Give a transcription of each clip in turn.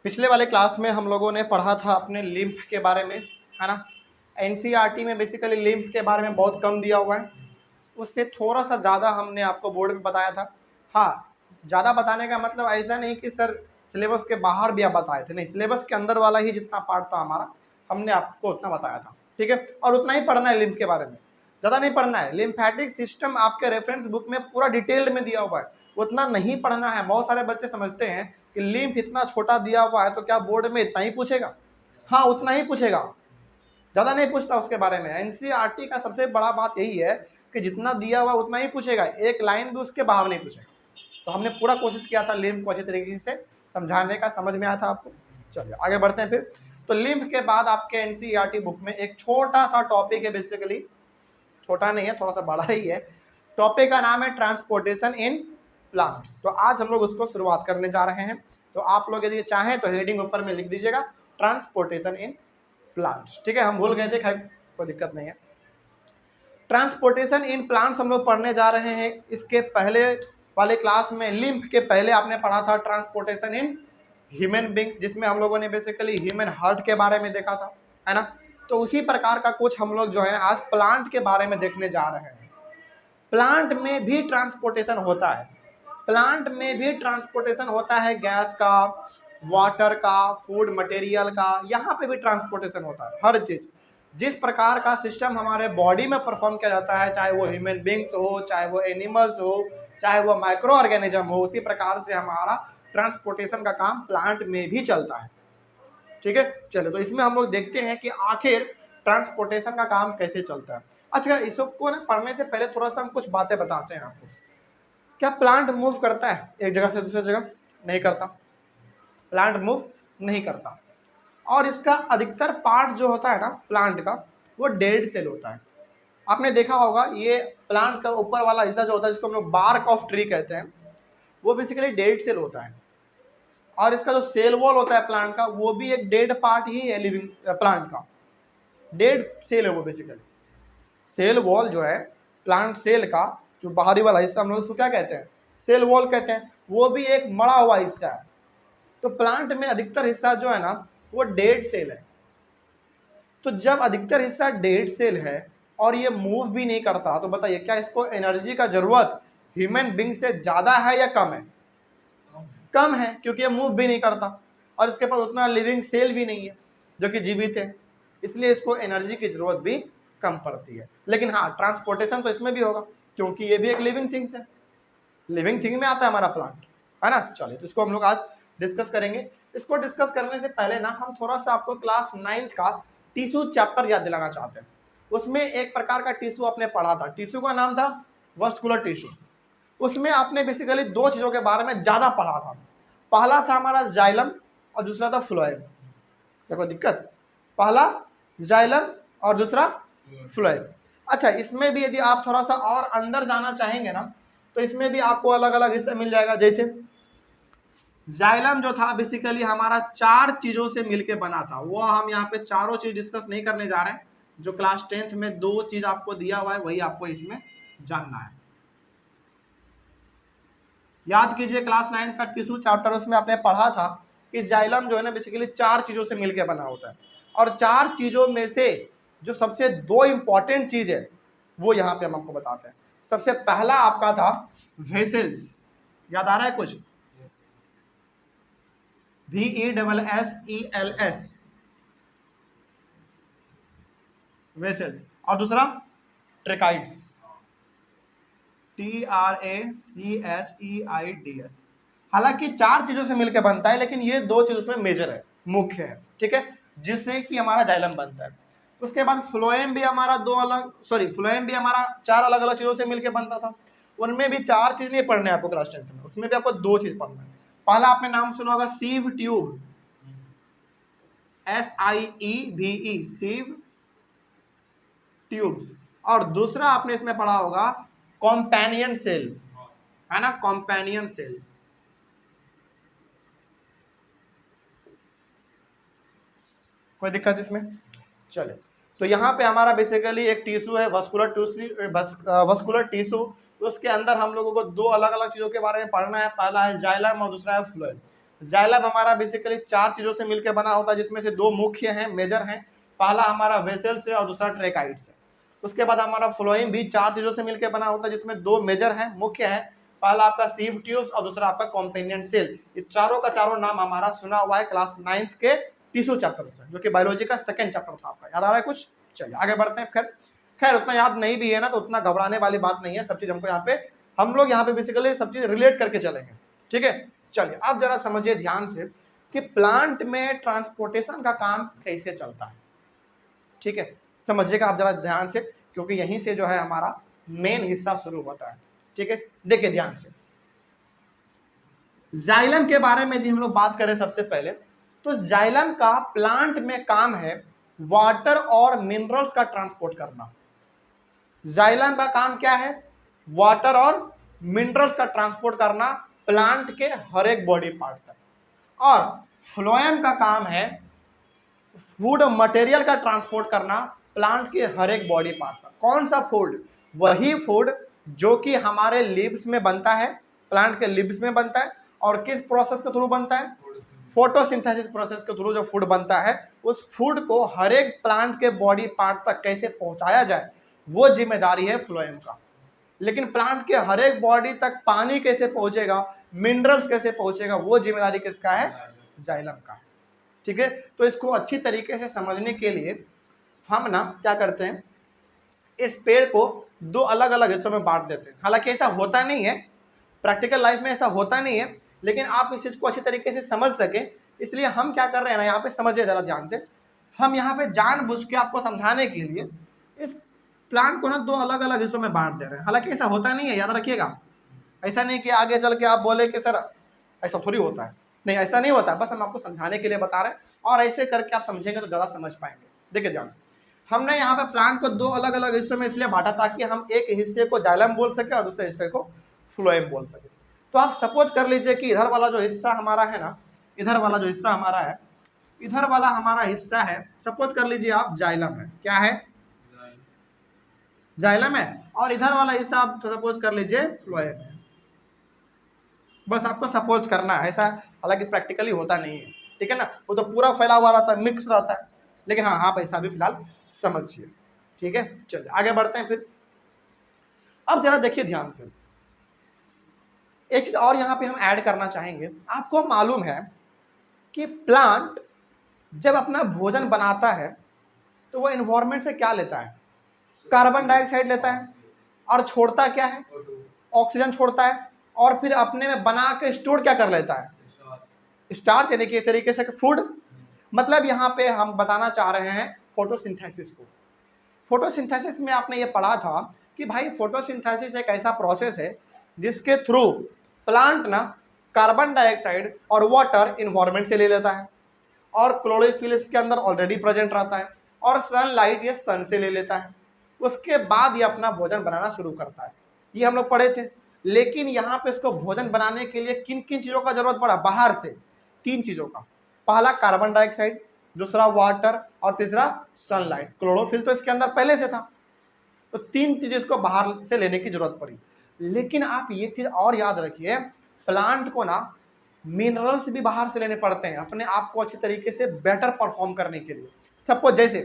पिछले वाले क्लास में हम लोगों ने पढ़ा था अपने लिम्फ के बारे में, है ना। एनसीईआरटी में बेसिकली लिम्फ के बारे में बहुत कम दिया हुआ है, उससे थोड़ा सा ज़्यादा हमने आपको बोर्ड में बताया था। हाँ, ज़्यादा बताने का मतलब ऐसा नहीं कि सर सिलेबस के बाहर भी आप बताए थे, नहीं, सिलेबस के अंदर वाला ही जितना पार्ट था हमारा हमने आपको उतना बताया था, ठीक है। और उतना ही पढ़ना है लिम्फ के बारे में, ज़्यादा नहीं पढ़ना है। लिम्फेटिक सिस्टम आपके रेफरेंस बुक में पूरा डिटेल्ड में दिया हुआ है, उतना नहीं पढ़ना है। बहुत सारे बच्चे समझते हैं कि लिम्फ इतना छोटा दिया हुआ है तो क्या बोर्ड में इतना ही पूछेगा। हाँ, उतना ही पूछेगा, ज़्यादा नहीं पूछता उसके बारे में। एनसीईआरटी का सबसे बड़ा बात यही है कि जितना दिया हुआ उतना ही पूछेगा, एक लाइन भी उसके बाहर नहीं पूछेगा। तो हमने पूरा कोशिश किया था लिम्फ को अच्छे तरीके से समझाने का, समझ में आया था आपको। चलिए आगे बढ़ते हैं फिर। तो लिम्फ के बाद आपके एनसीईआरटी बुक में एक छोटा सा टॉपिक है, बेसिकली छोटा नहीं है, थोड़ा सा बड़ा ही है। टॉपिक का नाम है ट्रांसपोर्टेशन इन प्लांट्स। तो आज हम लोग उसको शुरुआत करने जा रहे हैं। तो आप लोग यदि चाहें तो हेडिंग ऊपर में लिख दीजिएगा ट्रांसपोर्टेशन इन प्लांट्स, ठीक है। हम भूल गए थे, खैर कोई दिक्कत नहीं है। ट्रांसपोर्टेशन इन प्लांट्स हम लोग पढ़ने जा रहे हैं। इसके पहले वाले क्लास में लिम्फ के पहले आपने पढ़ा था ट्रांसपोर्टेशन इन ह्यूमन बींग्स, जिसमें हम लोगों ने बेसिकली ह्यूमन हार्ट के बारे में देखा था, है ना। तो उसी प्रकार का कुछ हम लोग जो है आज प्लांट के बारे में देखने जा रहे हैं। प्लांट में भी ट्रांसपोर्टेशन होता है, प्लांट में भी ट्रांसपोर्टेशन होता है, गैस का, वाटर का, फूड मटेरियल का, यहाँ पे भी ट्रांसपोर्टेशन होता है। हर चीज जिस प्रकार का सिस्टम हमारे बॉडी में परफॉर्म किया जाता है, चाहे वो ह्यूमन बींग्स हो, चाहे वो एनिमल्स हो, चाहे वो माइक्रो ऑर्गेनिज्म हो, उसी प्रकार से हमारा ट्रांसपोर्टेशन का काम प्लांट में भी चलता है, ठीक है। चलो तो इसमें हम लोग देखते हैं कि आखिर ट्रांसपोर्टेशन का काम कैसे चलता है। अच्छा, इसको ना पढ़ने से पहले थोड़ा सा हम कुछ बातें बताते हैं आपको। क्या प्लांट मूव करता है एक जगह से दूसरी जगह? नहीं करता, प्लांट मूव नहीं करता। और इसका अधिकतर पार्ट जो होता है ना प्लांट का, वो डेड सेल होता है। आपने देखा होगा ये प्लांट का ऊपर वाला हिस्सा जो होता है, जिसको हम लोग बार्क ऑफ ट्री कहते हैं, वो बेसिकली डेड सेल होता है। और इसका जो सेल वॉल होता है प्लांट का, वो भी एक डेड पार्ट ही है लिविंग प्लांट का, डेड सेल है वो बेसिकली। सेल वॉल जो है प्लांट सेल का जो बाहरी वाला हिस्सा, हम लोग उसको क्या कहते हैं? सेल वॉल कहते हैं। वो भी एक मड़ा हुआ हिस्सा है। तो प्लांट में अधिकतर हिस्सा जो है ना वो डेड सेल है। तो जब अधिकतर हिस्सा डेड सेल है और ये मूव भी नहीं करता, तो बताइए क्या इसको एनर्जी का जरूरत ह्यूमन बींग से ज्यादा है या कम है? कम है, क्योंकि ये मूव भी नहीं करता और इसके पास उतना लिविंग सेल भी नहीं है जो कि जीवित है, इसलिए इसको एनर्जी की जरूरत भी कम पड़ती है। लेकिन हाँ, ट्रांसपोर्टेशन तो इसमें भी होगा, क्योंकि ये भी एक लिविंग थिंग्स है, लिविंग थिंग में आता है हमारा प्लांट, है ना। चलिए तो इसको हम लोग आज डिस्कस करेंगे। इसको डिस्कस करने से पहले ना हम थोड़ा सा आपको क्लास 9th का टिश्यू चैप्टर याद दिलाना चाहते हैं। उसमें एक प्रकार का टिश्यू आपने पढ़ा था, टिश्यू का नाम था वस्कुलर टिश्यू। उसमें आपने बेसिकली दो चीजों के बारे में ज्यादा पढ़ा था। पहला था हमारा जाइलम और दूसरा था फ्लोएम। क्या कोई दिक्कत? पहला जाइलम और दूसरा फ्लोएम। अच्छा, इसमें भी यदि आप थोड़ा सा और अंदर जाना चाहेंगे ना, तो इसमें भी आपको अलग अलग हिस्सा मिल जाएगा। जैसे जाइलम जो था बेसिकली हमारा 4 चीजों से मिलके बना था, वो हम यहाँ पे चारों चीज डिस्कस नहीं करने जा रहे हैं। जो क्लास 10th में 2 चीज आपको दिया हुआ है वही आपको इसमें जानना है। याद कीजिए क्लास 9 का टिश्यू चैप्टर, उसमें आपने पढ़ा था कि जाइलम जो है ना बेसिकली 4 चीजों से मिलके बना होता है। और 4 चीजों में से जो सबसे 2 इंपॉर्टेंट चीज है वो यहाँ पे हम आपको बताते हैं। सबसे पहला आपका था वेसल्स, याद आ रहा है कुछ? VESSELS, vessels. और दूसरा ट्रेकाइड्स, TRACHEIDS। हालांकि 4 चीजों से मिलकर बनता है, लेकिन ये 2 चीज उसमें मेजर है, मुख्य है, ठीक है, जिससे कि हमारा जाइलम बनता है। उसके बाद फ्लोएम भी हमारा 4 अलग अलग चीजों से मिलकर बनता था। उनमें भी 4 चीज नहीं पढ़ने आपको क्लास 10th में, उसमें भी आपको 2 चीज पढ़ना है। पहला आपने नाम सुना होगा sieve tube, SIEVE, sieve tubes. और दूसरा आपने इसमें पढ़ा होगा कॉम्पेनियन सेल, है ना, कॉम्पेनियन सेल। कोई दिक्कत इसमें? चले, तो यहाँ पे हमारा बेसिकली एक टिश्यू है वस्कुलर टिश्यू। उसके अंदर हम लोगों को 2 अलग अलग चीजों के बारे में पढ़ना है। पहला है जाइलम और दूसरा है फ्लोएम। जाइलम हमारा बेसिकली 4 चीजों से मिलकर बना होता है, जिसमें से 2 मुख्य हैं, मेजर हैं। पहला हमारा वेसल से और दूसरा ट्रेकाइड से। उसके बाद हमारा फ्लोएम भी 4 चीजों से मिलकर बना होता है, जिसमें 2 मेजर हैं, मुख्य हैं। पहला आपका सीव ट्यूब्स और दूसरा आपका कॉम्पेनियन सेल। ये चारों का चारों नाम हमारा सुना हुआ है क्लास 9th के टिश्यू चैप्टर से, जो कि बायोलॉजी का 2nd चैप्टर था आपका। याद आ रहा है कुछ? चलिए आगे बढ़ते हैं। खैर उतना याद नहीं भी है ना, तो उतना घबराने वाली बात नहीं है। सब चीज हमको हम लोग यहाँ पे बेसिकली सब चीज रिलेट करके चलेंगे, ठीक है। चलिए आप जरा समझिए ध्यान से कि प्लांट में ट्रांसपोर्टेशन का काम कैसे चलता है, ठीक है। समझिएगा आप जरा ध्यान से, क्योंकि यहीं से जो है हमारा मेन हिस्सा शुरू होता है, ठीक है। देखिए ध्यान से, जाइलम के बारे में यदि हम लोग बात करें सबसे पहले, तो जाइलम का प्लांट में काम है वाटर और मिनरल्स का ट्रांसपोर्ट करना। जाइलम का काम क्या है? वाटर और मिनरल्स का ट्रांसपोर्ट करना प्लांट के हर एक बॉडी पार्ट तक। और फ्लोएम का काम है फूड मटेरियल का ट्रांसपोर्ट करना प्लांट के हर एक बॉडी पार्ट तक। कौन सा फूड? वही फूड जो कि हमारे लीव्स में बनता है, प्लांट के लीव्स में बनता है। और किस प्रोसेस के थ्रू बनता है? फोटोसिंथेसिस प्रोसेस के थ्रू जो फूड बनता है, उस फूड को हर एक प्लांट के बॉडी पार्ट तक कैसे पहुंचाया जाए, वो जिम्मेदारी है फ्लोएम का। लेकिन प्लांट के हर एक बॉडी तक पानी कैसे पहुंचेगा, मिनरल्स कैसे पहुंचेगा, वो जिम्मेदारी किसका है? जाइलम का, ठीक है। तो इसको अच्छी तरीके से समझने के लिए हम ना क्या करते हैं, इस पेड़ को 2 अलग अलग हिस्सों में बांट देते हैं। हालांकि ऐसा होता नहीं है, प्रैक्टिकल लाइफ में ऐसा होता नहीं है, लेकिन आप इस चीज को अच्छी तरीके से समझ सके, इसलिए हम क्या कर रहे हैं ना, यहाँ पे समझिए जरा ध्यान से। हम यहाँ पे जानबूझ के आपको समझाने के लिए इस प्लांट को ना 2 अलग अलग हिस्सों में बांट दे रहे हैं। हालांकि ऐसा होता नहीं है, याद रखिएगा। ऐसा नहीं कि आगे चल के आप बोले कि सर ऐसा थोड़ी होता है, नहीं ऐसा नहीं होता। बस हम आपको समझाने के लिए बता रहे हैं, और ऐसे करके आप समझेंगे तो ज़्यादा समझ पाएंगे। देखिए ध्यान से, हमने यहाँ पे प्लांट को 2 अलग अलग हिस्सों में इसलिए बांटा ताकि हम एक हिस्से को जाइलम बोल सके और दूसरे हिस्से को फ्लोएम बोल सके। तो आप सपोज कर लीजिए कि इधर वाला जो हिस्सा हमारा है ना, इधर वाला जो हिस्सा हमारा है, इधर वाला हमारा हिस्सा है, सपोज कर लीजिए आप जाइलम है। क्या है? जाइलम है। और इधर वाला हिस्सा आप सपोज कर लीजिए फ्लोएम है। बस आपको सपोज करना है, ऐसा हालांकि प्रैक्टिकली होता नहीं है, ठीक है ना। वो तो पूरा फैला हुआ रहता है, मिक्स रहता है। लेकिन हाँ, आप ऐसा भी फिलहाल समझिए, ठीक है। चलिए आगे बढ़ते हैं फिर। अब जरा देखिए ध्यान से, एक चीज और यहाँ पे हम ऐड करना चाहेंगे। आपको मालूम है कि प्लांट जब अपना भोजन बनाता है तो वो एनवायरनमेंट से क्या लेता है? कार्बन डाइऑक्साइड लेता है। और छोड़ता क्या है? ऑक्सीजन छोड़ता है। और फिर अपने में बना के स्टोर क्या कर लेता है? स्टार्च, यानी कि एक तरीके से फूड। मतलब यहाँ पे हम बताना चाह रहे हैं फोटोसिंथेसिस को। फोटोसिंथेसिस में आपने ये पढ़ा था कि भाई फोटोसिंथेसिस एक ऐसा प्रोसेस है जिसके थ्रू प्लांट ना कार्बन डाइऑक्साइड और वाटर इन्वायरमेंट से ले लेता है, और क्लोरोफिल इसके अंदर ऑलरेडी प्रेजेंट रहता है, और सनलाइट ये सन से ले लेता है। उसके बाद ये अपना भोजन बनाना शुरू करता है। ये हम लोग पढ़े थे। लेकिन यहाँ पे इसको भोजन बनाने के लिए किन किन चीज़ों का जरूरत पड़ा? बाहर से 3 चीज़ों का। पहला कार्बन डाइऑक्साइड, दूसरा वाटर, और तीसरा सनलाइट। क्लोरोफिल तो इसके अंदर पहले से था, तो 3 चीज़ें इसको बाहर से लेने की जरूरत पड़ी। लेकिन आप ये चीज़ और याद रखिए, प्लांट को ना मिनरल्स भी बाहर से लेने पड़ते हैं अपने आप को अच्छी तरीके से बेटर परफॉर्म करने के लिए। सपोज जैसे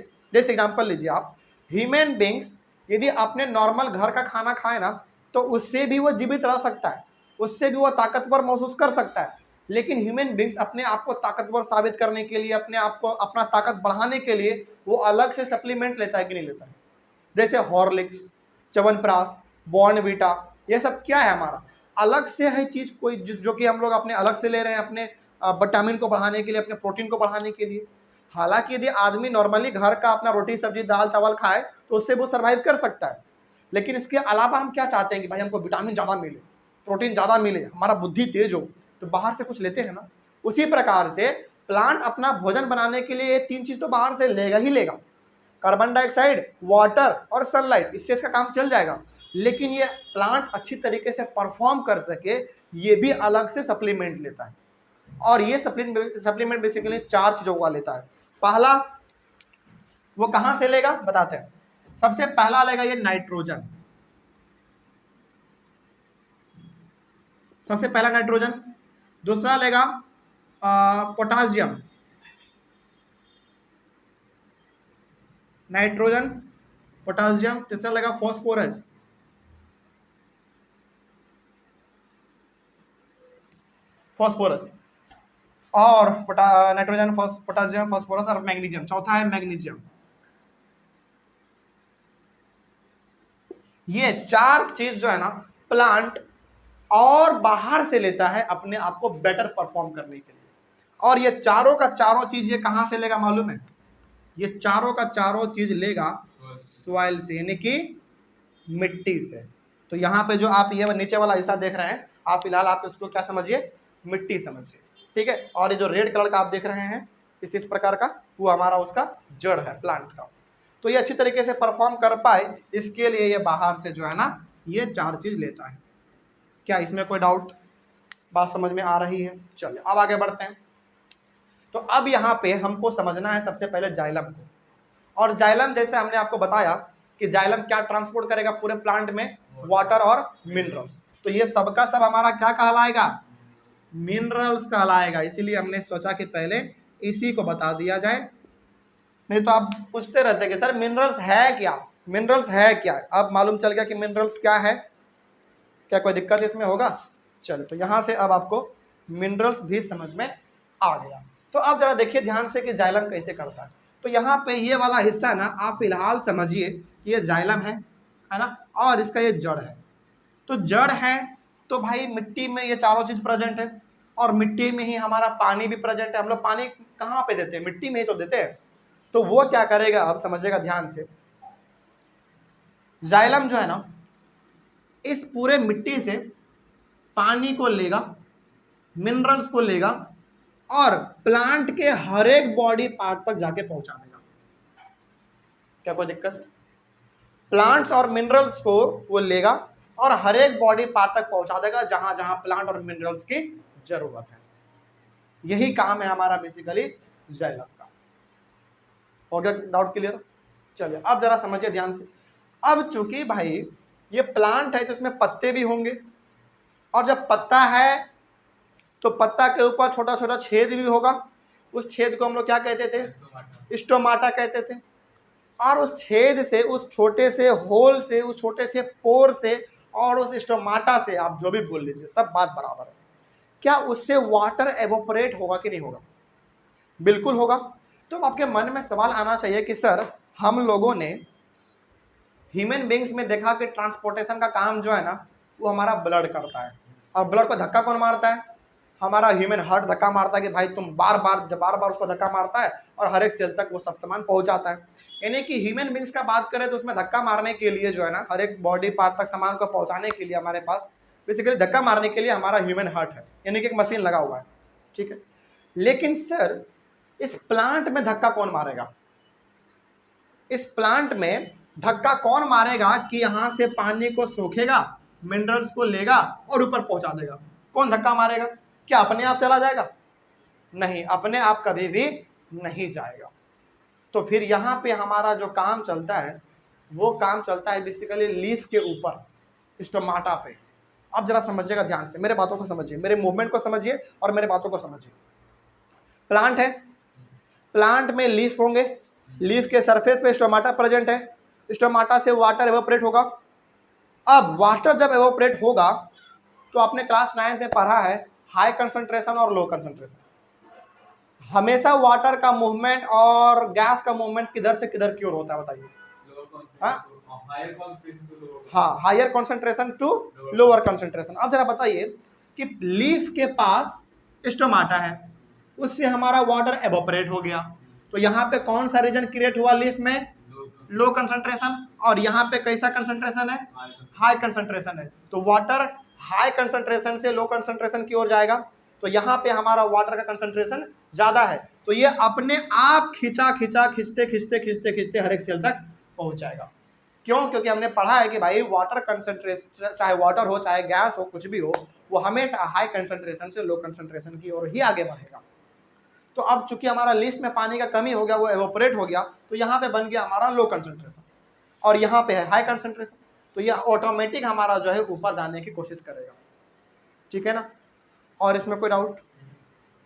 एग्जांपल लीजिए आप, ह्यूमन बींग्स यदि अपने नॉर्मल घर का खाना खाए ना, तो उससे भी वो जीवित रह सकता है, उससे भी वो ताकतवर महसूस कर सकता है। लेकिन ह्यूमन बींग्स अपने आप को ताकतवर साबित करने के लिए, अपने आप को अपना ताकत बढ़ाने के लिए वो अलग से सप्लीमेंट लेता है कि नहीं लेता है? जैसे हॉर्लिक्स, च्यवनप्राश, बॉर्नवीटा, ये सब क्या है? हमारा अलग से है चीज़ कोई जो कि हम लोग अपने अलग से ले रहे हैं अपने विटामिन को बढ़ाने के लिए, अपने प्रोटीन को बढ़ाने के लिए। हालांकि यदि आदमी नॉर्मली घर का अपना रोटी सब्जी दाल चावल खाए तो उससे वो सर्वाइव कर सकता है। लेकिन इसके अलावा हम क्या चाहते हैं कि भाई हमको विटामिन ज़्यादा मिले, प्रोटीन ज़्यादा मिले, हमारा बुद्धि तेज हो, तो बाहर से कुछ लेते हैं ना। उसी प्रकार से प्लांट अपना भोजन बनाने के लिए ये 3 चीज़ तो बाहर से लेगा ही लेगा, कार्बन डाइऑक्साइड, वाटर और सनलाइट। इससे इसका काम चल जाएगा। लेकिन ये प्लांट अच्छी तरीके से परफॉर्म कर सके, ये भी अलग से सप्लीमेंट लेता है। और ये सप्लीमेंट बेसिकली 4 चीज़ों का लेता है। पहला वो कहाँ से लेगा बताते हैं। सबसे पहला लेगा ये नाइट्रोजन, सबसे पहला नाइट्रोजन। दूसरा लेगा पोटासियम, नाइट्रोजन, पोटासियम, तीसरा लगा फॉस्फोरस, फॉस्फोरस और नाइट्रोजन, पोटासियम, फॉस्फोरस और मैग्नीशियम, चौथा है मैग्नीशियम। ये चार चीज जो है ना प्लांट और बाहर से लेता है अपने आप को बेटर परफॉर्म करने के लिए। और ये चारों का चारों चीज ये कहां से लेगा मालूम है? ये चारों का चारों चीज लेगा सॉइल से, यानी कि मिट्टी से। तो यहाँ पे जो आप ये नीचे वाला हिस्सा देख रहे हैं, आप फिलहाल आप इसको क्या समझिए? मिट्टी समझिए, ठीक है। और ये जो रेड कलर का आप देख रहे हैं इस प्रकार का, वो हमारा उसका जड़ है प्लांट का। तो ये अच्छी तरीके से परफॉर्म कर पाए इसके लिए ये बाहर से जो है ना ये चार चीज लेता है। क्या इसमें कोई डाउट? बात समझ में आ रही है? चलिए अब आगे बढ़ते हैं। तो अब यहाँ पे हमको समझना है सबसे पहले जाइलम को। और जाइलम जैसे हमने आपको बताया कि जाइलम क्या ट्रांसपोर्ट करेगा पूरे प्लांट में? वाटर और मिनरल्स। तो ये सबका सब हमारा क्या कहलाएगा? मिनरल्स कहलाएगा। इसीलिए हमने सोचा कि पहले इसी को बता दिया जाए, नहीं तो आप पूछते रहते कि सर मिनरल्स है क्या, मिनरल्स है क्या। अब मालूम चल गया कि मिनरल्स क्या है। क्या कोई दिक्कत इसमें होगा? चलो, तो यहाँ से अब आपको मिनरल्स भी समझ में आ गया। तो अब जरा देखिए ध्यान से कि जाइलम कैसे करता है। तो यहाँ पे ये वाला हिस्सा ना आप फिलहाल समझिए कि ये जाइलम है ना, और इसका ये जड़ है। तो जड़ है तो भाई मिट्टी में ये चारों चीज प्रेजेंट है, और मिट्टी में ही हमारा पानी भी प्रेजेंट है। हम लोग पानी कहाँ पे देते हैं? मिट्टी में ही तो देते हैं। तो वो क्या करेगा, अब समझिएगा ध्यान से। जाइलम जो है ना इस पूरे मिट्टी से पानी को लेगा, मिनरल्स को लेगा और प्लांट के हर एक बॉडी पार्ट तक जाके पहुंचा देगा। क्या कोई दिक्कत? प्लांट्स और मिनरल्स को वो लेगा और हर एक बॉडी पार्ट तक पहुंचा देगा जहां जहां प्लांट और मिनरल्स की जरूरत है। यही काम है हमारा बेसिकली जाइलम का। हो गया डाउट क्लियर? चलिए अब जरा समझिए ध्यान से। अब चूंकि भाई ये प्लांट है तो इसमें पत्ते भी होंगे, और जब पत्ता है तो पत्ता के ऊपर छोटा छोटा छेद भी होगा। उस छेद को हम लोग क्या कहते थे? स्टोमाटा कहते थे। और उस छेद से, उस छोटे से होल से, उस छोटे से पोर से और उस स्टोमाटा से, आप जो भी बोल लीजिए सब बात बराबर है, क्या उससे वाटर एवोपरेट होगा कि नहीं होगा? बिल्कुल होगा। तो आपके मन में सवाल आना चाहिए कि सर हम लोगों ने ह्यूमन बींग्स में देखा कि ट्रांसपोर्टेशन का काम जो है ना वो हमारा ब्लड करता है। और ब्लड को धक्का कौन मारता है? हमारा ह्यूमन हार्ट धक्का मारता है कि भाई तुम बार बार उसको धक्का मारता है और हर एक सेल तक वो सब सामान पहुंच जाता है। यानी कि ह्यूमन बींग्स का बात करें तो उसमें धक्का मारने के लिए जो है ना हर एक बॉडी पार्ट तक सामान को पहुंचाने के लिए हमारे पास बेसिकली धक्का मारने के लिए हमारा ह्यूमन हार्ट है, यानी कि एक मशीन लगा हुआ है, ठीक है। लेकिन सर इस प्लांट में धक्का कौन मारेगा? इस प्लांट में धक्का कौन मारेगा कि यहां से पानी को सोखेगा, मिनरल्स को लेगा और ऊपर पहुंचा देगा? कौन धक्का मारेगा? क्या अपने आप चला जाएगा? नहीं, अपने आप कभी भी नहीं जाएगा। तो फिर यहां पे हमारा जो काम चलता है वो काम चलता है बेसिकली लीफ के ऊपर, स्टोमाटा पे। अब जरा समझिएगा ध्यान से, मेरे बातों को समझिए, मेरे मूवमेंट को समझिए और मेरे बातों को समझिए। प्लांट है, प्लांट में लीफ होंगे, लीफ के सरफेस पे स्टोमाटा प्रेजेंट है, स्टोमाटा से वाटर एवोपरेट होगा। अब वाटर जब एवोपरेट होगा तो आपने क्लास 9 में पढ़ा है हाई कंसंट्रेशन और लो कंसंट्रेशन। हमेशा वाटर का मूवमेंट और गैस का मूवमेंट किधर से किधर की ओर होता है बताइए? हाँ, higher concentration to lower concentration. अब जरा बताइए कि लीफ के पास स्टोमाटा है, उससे हमारा वाटर एवोपरेट हो गया, तो यहाँ पे कौन सा रीजन क्रिएट हुआ लीफ में? Low concentration. और यहाँ पे कैसा कंसंट्रेशन है? हाई कंसंट्रेशन है। तो वाटर हाई कंसंट्रेशन से लो कंसंट्रेशन की ओर जाएगा, तो यहाँ पे हमारा वाटर का कंसंट्रेशन ज्यादा है, तो ये अपने आप खींचते हर एक सेल तक पहुंच जाएगा। क्यों? क्योंकि हमने पढ़ा है कि भाई वाटर कंसंट्रेशन, चाहे वाटर हो चाहे गैस हो कुछ भी हो, वो हमेशा हाई कंसंट्रेशन से लो कंसंट्रेशन की ओर ही आगे बढ़ेगा। तो अब चूंकि हमारा लीफ में पानी का कमी हो गया, वो एवोपरेट हो गया, तो यहाँ पे बन गया हमारा लो कंसंट्रेशन और यहाँ पे है हाई कंसंट्रेशन, तो ये ऑटोमेटिक हमारा जो है ऊपर जाने की कोशिश करेगा, ठीक है ना। और इसमें कोई डाउट?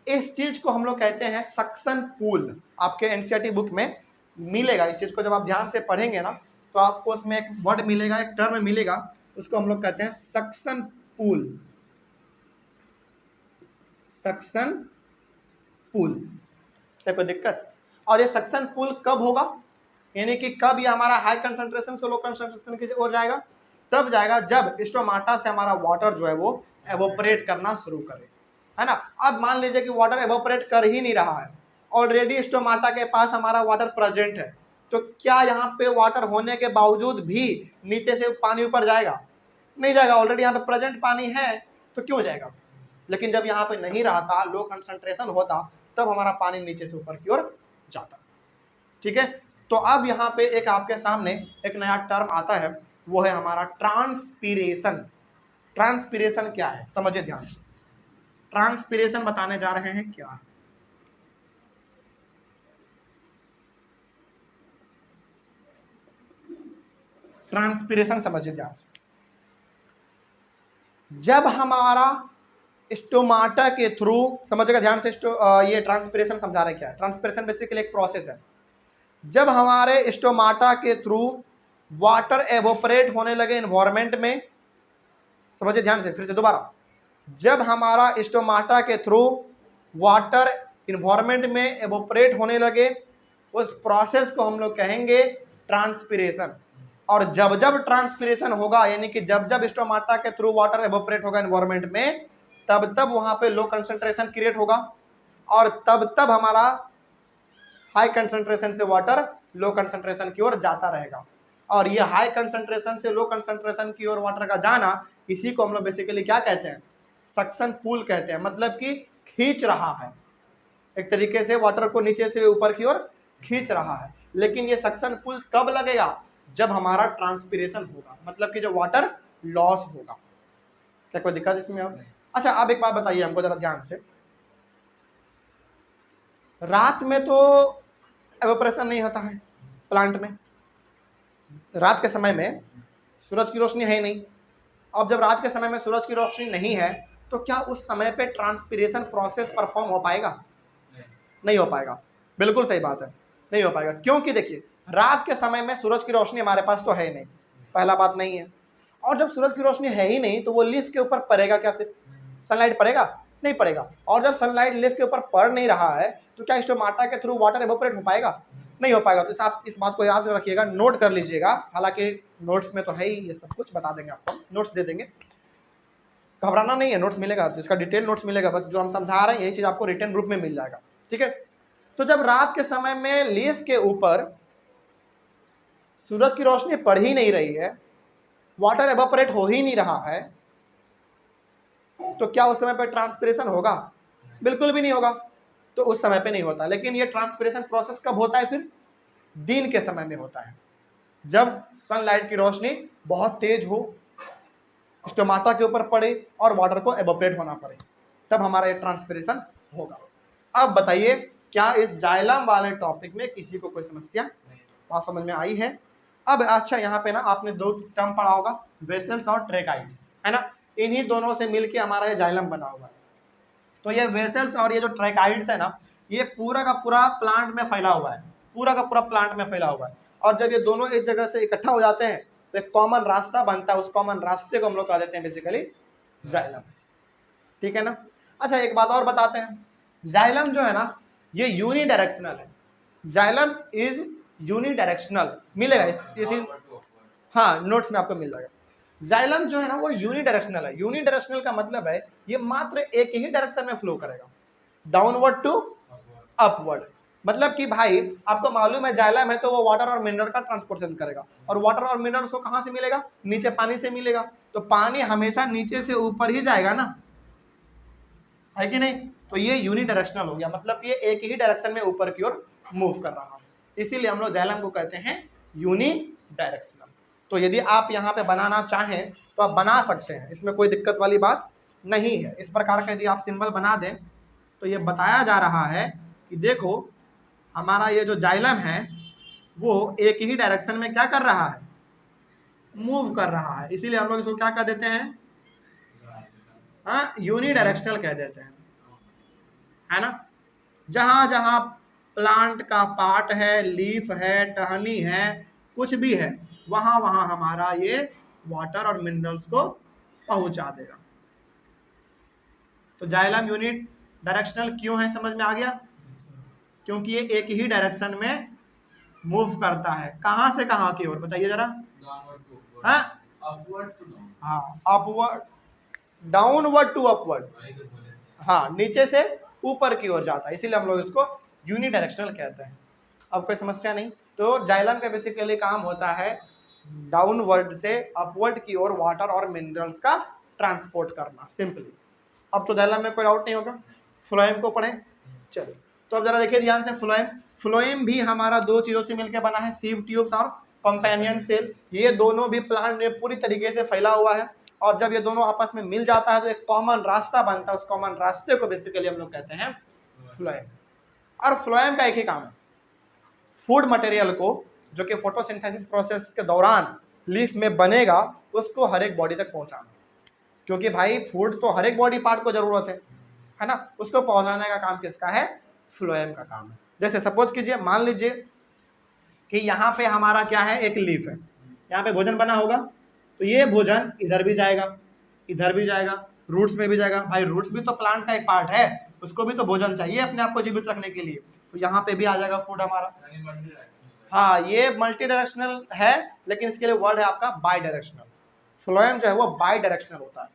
इस चीज को हम लोग कहते हैं सक्शन पूल। आपके एनसीईआरटी बुक में मिलेगा इस चीज को, जब आप ध्यान से पढ़ेंगे ना तो आपको उसमें एक वर्ड मिलेगा, एक टर्म मिलेगा, उसको हम लोग कहते हैं सक्शन पूल। सक्शन पूल, कोई दिक्कत? और ये सक्शन पूल कब होगा, यानी कि कब ये हमारा हाई कंसंट्रेशन से लो कंसंट्रेशन की ओर जाएगा? तब जाएगा जब स्टोमाटा से हमारा वाटर जो है वो एवोपरेट करना शुरू करे, है ना। अब मान लीजिए कि वाटर एवोपरेट कर ही नहीं रहा है, ऑलरेडी स्टोमाटा के पास हमारा वाटर प्रेजेंट है, तो क्या यहाँ पे वाटर होने के बावजूद भी नीचे से पानी ऊपर जाएगा? नहीं जाएगा, ऑलरेडी यहाँ पे प्रेजेंट पानी है तो क्यों जाएगा। लेकिन जब यहाँ पे नहीं रहता, लो कंसंट्रेशन होता, तब हमारा पानी नीचे से ऊपर की ओर जाता। ठीक है, तो अब यहाँ पे एक आपके सामने एक नया टर्म आता है, वो है हमारा ट्रांसपीरेशन। ट्रांसपीरेशन क्या है समझिए ध्यान से। ट्रांसपीरेशन बताने जा रहे हैं क्या है। ट्रांसपीरेशन समझिए ध्यान से। जब हमारा स्टोमाटा के थ्रू, समझिएगा ध्यान से, ये ट्रांसपीरेशन समझा रहे क्या है। ट्रांसपीरेशन बेसिकली एक प्रोसेस है। जब हमारे स्टोमाटा के थ्रू वाटर एवोपरेट होने लगे एनवायरमेंट में, समझिए ध्यान से, फिर से दोबारा, जब हमारा स्टोमाटा के थ्रू वाटर एनवायरमेंट में एवोपरेट होने लगे, उस प्रोसेस को हम लोग कहेंगे ट्रांसपीरेशन। और जब जब ट्रांसपीरेशन होगा, यानी कि जब जब स्टोमाटा के थ्रू वाटर एवोपरेट होगा एनवायरमेंट में, तब तब वहां पे लो कंसंट्रेशन क्रिएट होगा, और तब तब हमारा हाई कंसंट्रेशन से वाटर लो कंसंट्रेशन की ओर जाता रहेगा। और ये हाई कंसंट्रेशन से लो कंसंट्रेशन की ओर वाटर का जाना, इसी को हम लोग बेसिकली क्या कहते हैं, सक्शन पूल कहते हैं। मतलब कि खींच रहा है, एक तरीके से वाटर को नीचे से ऊपर की ओर खींच रहा है। लेकिन ये सक्शन पूल कब लगेगा? जब हमारा ट्रांसपीरेशन होगा, मतलब कि जब वाटर लॉस होगा। क्या कोई दिक्कत इसमें और? अच्छा, अब एक बात बताइए हमको जरा ध्यान से। रात में तो एवोपरेशन नहीं होता है प्लांट में, रात के समय में सूरज की रोशनी है ही नहीं। अब जब रात के समय में सूरज की रोशनी नहीं है, तो क्या उस समय पे ट्रांसपीरेशन प्रोसेस परफॉर्म हो पाएगा? नहीं हो पाएगा। बिल्कुल सही बात है, नहीं हो पाएगा। क्योंकि देखिए, रात के समय में सूरज की रोशनी हमारे पास तो है ही नहीं, पहला बात नहीं है। और जब सूरज की रोशनी है ही नहीं, तो वो लीफ के ऊपर पड़ेगा क्या? फिर सनलाइट पड़ेगा? नहीं पड़ेगा। और जब सनलाइट लीफ के ऊपर पड़ नहीं रहा है, तो क्या स्टोमाटा के थ्रू वाटर एवोपरेट हो पाएगा? नहीं हो पाएगा। तो आप इस बात को याद रखिएगा, नोट कर लीजिएगा। हालांकि नोट्स में तो है ही, ये सब कुछ बता देंगे आपको, नोट्स दे देंगे, घबराना नहीं है, नोट्स मिलेगा, जिसका डिटेल नोट्स मिलेगा। बस जो हम समझा रहे हैं यही चीज आपको रिटन रूप में मिल जाएगा। ठीक है, तो जब रात के समय में लीफ के ऊपर सूरज की रोशनी पड़ ही नहीं रही है, वाटर एवोपरेट हो ही नहीं रहा है, तो क्या उस समय पर ट्रांसपीरेशन होगा? बिल्कुल भी नहीं होगा। तो उस समय पे नहीं होता। लेकिन ये ट्रांसपीरेशन प्रोसेस कब होता है? फिर दिन के समय में होता है, जब सनलाइट की रोशनी बहुत तेज हो, स्टोमाटा के ऊपर पड़े और वाटर को एवोपरेट होना पड़े, तब हमारा ये ट्रांसपीरेशन होगा। अब बताइए, क्या इस जाइलम वाले टॉपिक में किसी को कोई समस्या बात समझ में आई है? अब अच्छा, यहाँ पे ना आपने दो टर्म पढ़ा होगा, वेसल्स और ट्रैकाइड्स, है ना। इन्हीं दोनों से मिलके हमारा ये जाइलम बना हुआ है। तो ये वेसल्स और ये जो ट्रैकाइड्स है ना, ये पूरा का पूरा प्लांट में फैला हुआ है, पूरा का पूरा प्लांट में फैला हुआ है। और जब ये दोनों एक जगह से इकट्ठा हो जाते हैं, तो एक कॉमन रास्ता बनता है, उस कॉमन रास्ते को हम लोग कह देते हैं बेसिकली जाइलम। ठीक है ना। अच्छा, एक बात और बताते हैं, जाइलम जो है ना, ये यूनिडायरेक्शनल है। जाइलम इज यूनिडायरेक्शनल, मिलेगा इसी, हाँ, नोट्स में आपको मिल जाएगा। जाइलम जो है ना, वो यूनिडायरेक्शनल है। यूनिडायरेक्शनल का मतलब है ये मात्र एक ही डायरेक्शन में फ्लो करेगा, डाउनवर्ड टू अपवर्ड। मतलब कि भाई आपको मालूम है जाइलम है तो वो वाटर और मिनरल का ट्रांसपोर्टेशन करेगा, और वाटर और मिनरल्स को कहाँ से मिलेगा? नीचे पानी से मिलेगा। तो पानी हमेशा नीचे से ऊपर ही जाएगा ना, है कि नहीं। तो ये यूनिडायरेक्शनल हो गया, मतलब ये एक ही डायरेक्शन में ऊपर की ओर मूव कर रहा है। इसीलिए हम लोग जाइलम को कहते हैं यूनिडायरेक्शनल। तो यदि आप यहाँ पे बनाना चाहें तो आप बना सकते हैं, इसमें कोई दिक्कत वाली बात नहीं है। इस प्रकार का यदि आप सिंबल बना दें तो ये बताया जा रहा है कि देखो हमारा ये जो जाइलम है वो एक ही डायरेक्शन में क्या कर रहा है? मूव कर रहा है। इसीलिए हम लोग इसको क्या कह देते हैं? हाँ, यूनिडायरेक्शनल कह देते हैं। है ना। जहां जहां प्लांट का पार्ट है, लीफ है, टहनी है, कुछ भी है, वहां वहां हमारा ये वाटर और मिनरल्स को पहुंचा देगा। तो जाइलम यूनिट डायरेक्शनल क्यों है, समझ में आ गया? क्योंकि ये एक ही डायरेक्शन में मूव करता है। कहां से कहां की ओर बताइए जरा? हाँ, अपवर्ड, डाउनवर्ड टू अपवर्ड। हाँ, नीचे से ऊपर की ओर जाता है, इसीलिए हम लोग इसको यूनिडायरेक्शनल कहते हैं। अब कोई समस्या नहीं। तो जाइलम का बेसिकली काम होता है डाउनवर्ड से अपवर्ड की ओर वाटर और मिनरल्स का ट्रांसपोर्ट करना, सिंपली। अब तो जाइलम में कोई डाउट नहीं होगा। फ्लोएम को पढ़ें, चलिए। तो अब जरा देखिए ध्यान से, फ्लोएम, फ्लोएम भी हमारा दो चीजों से मिलकर बना है, सीव ट्यूब्स और कंपेनियन सेल। ये दोनों भी प्लांट में पूरी तरीके से फैला हुआ है, और जब ये दोनों आपस में मिल जाता है तो एक कॉमन रास्ता बनता है। उस कॉमन रास्ते को बेसिकली हम लोग कहते हैं फ्लोएम। और फ्लोएम का एक ही काम है, फूड मटेरियल को जो कि फोटोसिंथेसिस प्रोसेस के दौरान लीफ में बनेगा उसको हर एक बॉडी तक पहुंचाना। क्योंकि भाई फूड तो हर एक बॉडी पार्ट को जरूरत है ना, उसको पहुंचाने का काम किसका है? फ्लोएम का काम है। जैसे सपोज कीजिए, मान लीजिए कि यहाँ पे हमारा क्या है, एक लीफ है, यहाँ पे भोजन बना होगा, तो ये भोजन इधर भी जाएगा, इधर भी जाएगा, रूट्स में भी जाएगा। भाई रूट्स भी तो प्लांट का एक पार्ट है, उसको भी तो भोजन चाहिए अपने आप को जीवित रखने के लिए, तो यहाँ पे भी आ जाएगा फूड हमारा। हाँ, ये मल्टी डायरेक्शनल है, लेकिन इसके लिए वर्ड है आपका बाई डायरेक्शनल। फ्लोएम जो है वो बाई डायरेक्शनल होता है।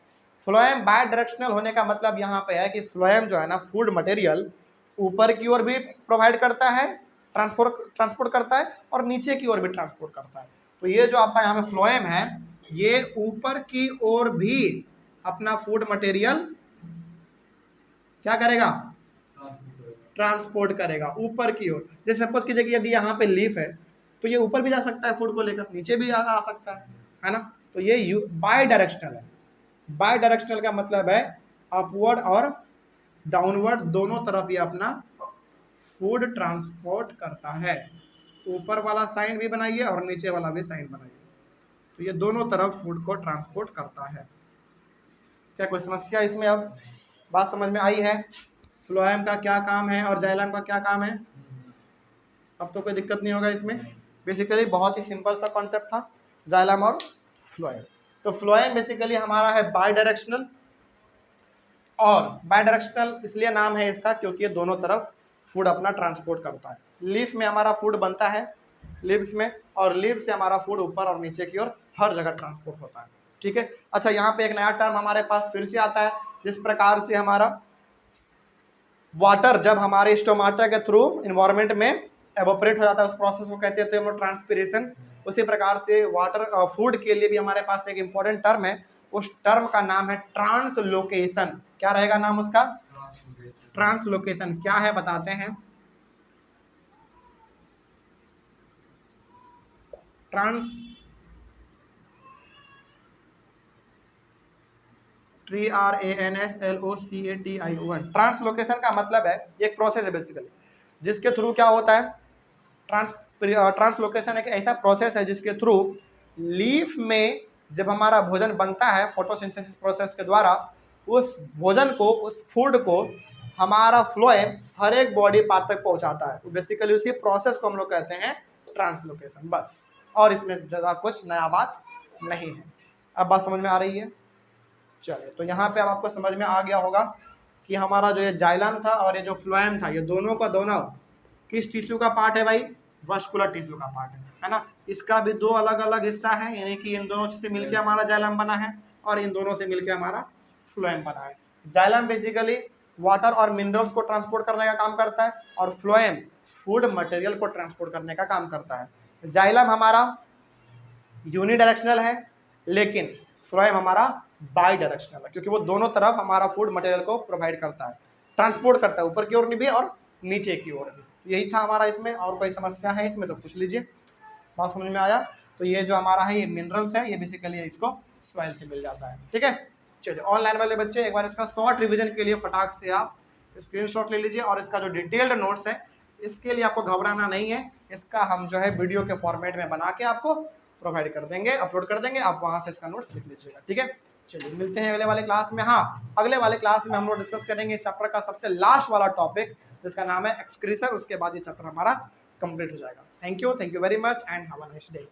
फ्लोएम बाई डायरेक्शनल होने का मतलब यहाँ पे है कि फ्लोएम जो है ना, फूड मटेरियल ऊपर की ओर भी प्रोवाइड करता है, ट्रांसपोर्ट करता है, और नीचे की ओर भी ट्रांसपोर्ट करता है। तो ये जो आपका यहाँ पे फ्लोएम है, ये ऊपर की ओर भी अपना फूड मटेरियल क्या करेगा? ट्रांसपोर्ट करेगा ऊपर की ओर। जैसे सपोज कीजिए कि यदि यहाँ पे लीफ है, तो ये ऊपर भी जा सकता है फूड को लेकर, नीचे भी आ सकता है ना। तो ये बाई डायरेक्शनल है। बाई डायरेक्शनल का मतलब है अपवर्ड और डाउनवर्ड दोनों तरफ ये अपना फूड ट्रांसपोर्ट करता है। ऊपर वाला साइन भी बनाइए और नीचे वाला भी साइन बनाइए, तो ये दोनों तरफ फूड को ट्रांसपोर्ट करता है। क्या कोई समस्या इसमें? अब बात समझ में आई है, फ्लोएम का क्या काम है और जाइलम का क्या काम है? अब तो कोई दिक्कत नहीं होगा इसमें। बेसिकली बहुत ही सिंपल सा कॉन्सेप्ट था, जाइलम और फ्लोएम। तो फ्लोएम बेसिकली हमारा है बाई डायरेक्शनल, और बाई डायरेक्शनल इसलिए नाम है इसका क्योंकि ये दोनों तरफ फूड अपना ट्रांसपोर्ट करता है। लीफ में हमारा फूड बनता है, लीव्स में, और लीव से हमारा फूड ऊपर और नीचे की ओर हर जगह ट्रांसपोर्ट होता है। ठीक है। अच्छा, यहाँ पे एक नया टर्म हमारे पास फिर से आता है, जिस प्रकार से हमारा वाटर जब हमारे स्टोमाटा के थ्रू इन्वायरमेंट में एवोपरेट हो जाता है, उस प्रोसेस को कहते थे हम लोग ट्रांसपीरेशन। उसी प्रकार से वाटर फूड के लिए भी हमारे पास एक इंपॉर्टेंट टर्म है, उस टर्म का नाम है ट्रांसलोकेशन। क्या रहेगा नाम उसका? ट्रांसलोकेशन। क्या है बताते हैं। ट्रांसलोकेशन का मतलब है एक प्रोसेस है बेसिकली, जिसके थ्रू क्या होता है, ट्रांसलोकेशन एक ऐसा प्रोसेस है जिसके थ्रू लीफ में जब हमारा भोजन बनता है फोटोसिंथेसिस प्रोसेस के द्वारा, उस भोजन को, उस फूड को हमारा फ्लोएम हर एक बॉडी पार्ट तक पहुंचाता है। बेसिकली उसी प्रोसेस को हम लोग कहते हैं ट्रांसलोकेशन, बस। और इसमें ज़्यादा कुछ नया बात नहीं है। अब बात समझ में आ रही है? चलिए, तो यहाँ पे अब आपको समझ में आ गया होगा कि हमारा जो ये जाइलम था और ये जो फ्लोएम था, ये दोनों का दोनों किस टिश्यू का पार्ट है भाई? वास्कुलर टिश्यू का पार्ट है ना। इसका भी दो अलग अलग हिस्सा है, यानी कि इन दोनों से मिलकर हमारा जाइलम बना है और इन दोनों से मिलकर हमारा फ्लोएम बना है। जाइलम बेसिकली वाटर और मिनरल्स को ट्रांसपोर्ट करने का काम करता है, और फ्लोएम फूड मटेरियल को ट्रांसपोर्ट करने का काम करता है। जाइलम हमारा यूनिडायरेक्शनल है, लेकिन फ्लोएम हमारा बाई डायरेक्शनल है, क्योंकि वो दोनों तरफ हमारा फूड मटेरियल को प्रोवाइड करता है, ट्रांसपोर्ट करता है, ऊपर की ओर भी और नीचे की ओर भी। यही था हमारा इसमें। और कोई समस्या है इसमें तो पूछ लीजिए। बात समझ में आया? तो ये जो हमारा है, ये मिनरल्स है, ये बेसिकली इसको सॉइल से मिल जाता है। ठीक है। चलिए, ऑनलाइन वाले बच्चे एक बार इसका शॉर्ट रिवीजन के लिए फटाक से आप स्क्रीनशॉट ले लीजिए, और इसका जो डिटेल्ड नोट्स है इसके लिए आपको घबराना नहीं है, इसका हम जो है वीडियो के फॉर्मेट में बना के आपको प्रोवाइड कर देंगे, अपलोड कर देंगे, आप वहाँ से इसका नोट्स लिख लीजिएगा। ठीक है। चलिए मिलते हैं अगले वाले क्लास में। हाँ, अगले वाले क्लास में हम लोग डिस्कस करेंगे इस चैप्टर का सबसे लास्ट वाला टॉपिक जिसका नाम है एक्सक्रीशन। उसके बाद ये चैप्टर हमारा कंप्लीट हो जाएगा। Thank you very much and have a nice day.